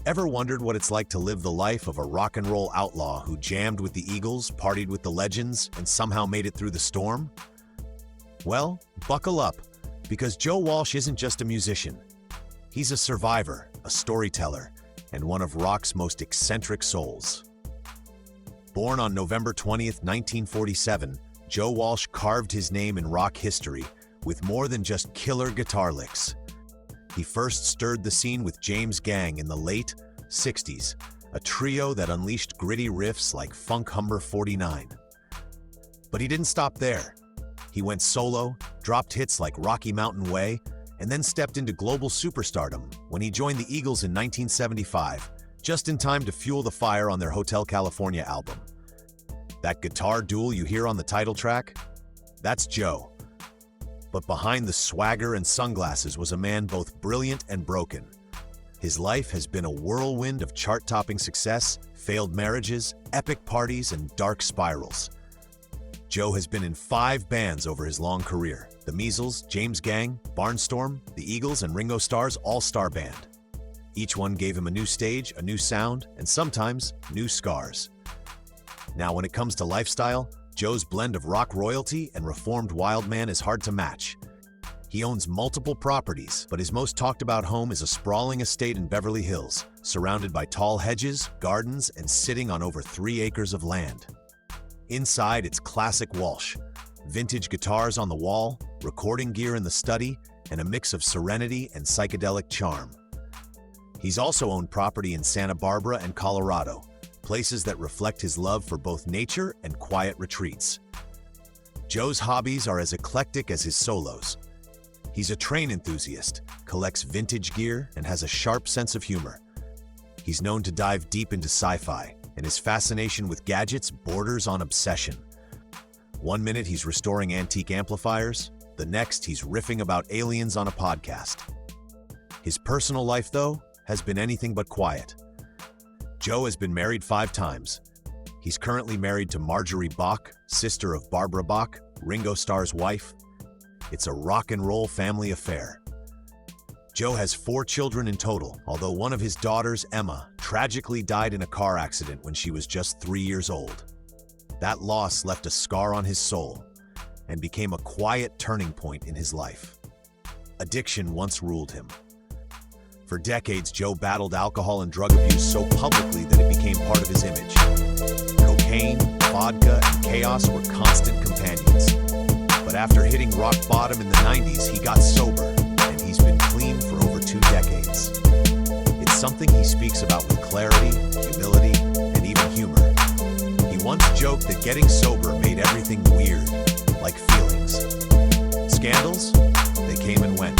Ever wondered what it's like to live the life of a rock and roll outlaw who jammed with the Eagles, partied with the legends, and somehow made it through the storm? Well, buckle up, because Joe Walsh isn't just a musician. He's a survivor, a storyteller, and one of rock's most eccentric souls. Born on November 20th, 1947, Joe Walsh carved his name in rock history with more than just killer guitar licks. He first stirred the scene with James Gang in the late 60s, a trio that unleashed gritty riffs like Funk Humber 49. But he didn't stop there. He went solo, dropped hits like Rocky Mountain Way, and then stepped into global superstardom when he joined the Eagles in 1975, just in time to fuel the fire on their Hotel California album. That guitar duel you hear on the title track? That's Joe. But behind the swagger and sunglasses was a man both brilliant and broken. His life has been a whirlwind of chart-topping success, failed marriages, epic parties, and dark spirals. Joe has been in 5 bands over his long career: the Measles, James Gang, Barnstorm, the Eagles, and Ringo Starr's all-star band. Each one gave him a new stage, a new sound, and sometimes new scars. Now, when it comes to lifestyle, Joe's blend of rock royalty and reformed wild man is hard to match. He owns multiple properties, but his most talked about home is a sprawling estate in Beverly Hills, surrounded by tall hedges, gardens, and sitting on over 3 acres of land. Inside, it's classic Walsh. Vintage guitars on the wall, recording gear in the study, and a mix of serenity and psychedelic charm. He's also owned property in Santa Barbara and Colorado, places that reflect his love for both nature and quiet retreats. Joe's hobbies are as eclectic as his solos. He's a train enthusiast, collects vintage gear, and has a sharp sense of humor. He's known to dive deep into sci-fi, and his fascination with gadgets borders on obsession. One minute he's restoring antique amplifiers, the next he's riffing about aliens on a podcast. His personal life, though, has been anything but quiet. Joe has been married 5 times. He's currently married to Marjorie Bach, sister of Barbara Bach, Ringo Starr's wife. It's a rock and roll family affair. Joe has 4 children in total, although one of his daughters, Emma, tragically died in a car accident when she was just 3 years old. That loss left a scar on his soul and became a quiet turning point in his life. Addiction once ruled him. For decades, Joe battled alcohol and drug abuse so publicly that it became part of his image. Cocaine, vodka, and chaos were constant companions. But after hitting rock bottom in the 90s, he got sober, and he's been clean for over 2 decades. It's something he speaks about with clarity, humility, and even humor. He once joked that getting sober made everything weird, like feelings. Scandals? They came and went.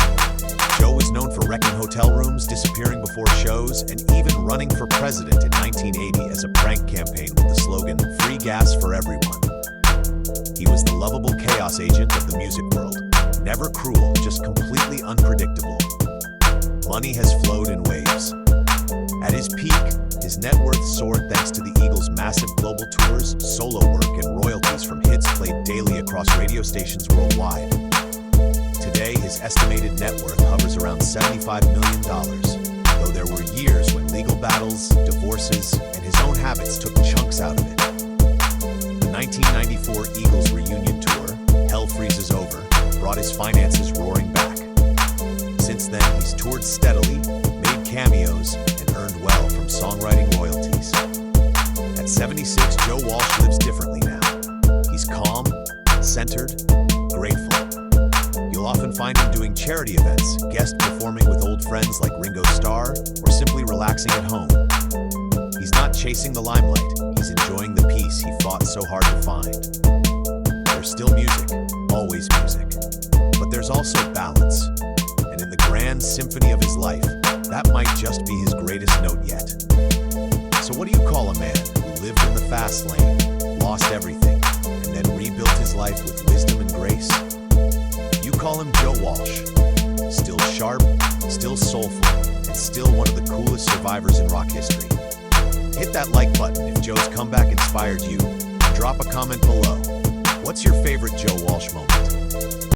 Joe was known for wrecking hotel rooms, disappearing before shows, and even running for president in 1980 as a prank campaign with the slogan, "Free gas for everyone." He was the lovable chaos agent of the music world, never cruel, just completely unpredictable. Money has flowed in waves. At his peak, his net worth soared thanks to the Eagles' massive global tours, solo work, and royalties from hits played daily across radio stations worldwide. Today, his estimated net worth hovers around $75 million, though there were years when legal battles, divorces, and his own habits took chunks out of it. The 1994 Eagles reunion tour, Hell Freezes Over, brought his finances roaring back. Since then, he's toured steadily, made cameos, and earned well from songwriting royalties. At 76, Joe Walsh lives differently now. He's calm, centered, grateful. You'll often find him doing charity events, guest performing with old friends like Ringo Starr, or simply relaxing at home. He's not chasing the limelight, he's enjoying the peace he fought so hard to find. There's still music, always music, but there's also balance. And in the grand symphony of his life, that might just be his greatest note yet. So what do you call a man who lived in the fast lane, lost everything, and then rebuilt his life with wisdom and grace? You call him Joe Walsh. Still sharp, still soulful, and still one of the coolest survivors in rock history. Hit that like button if Joe's comeback inspired you. Drop a comment below. What's your favorite Joe Walsh moment?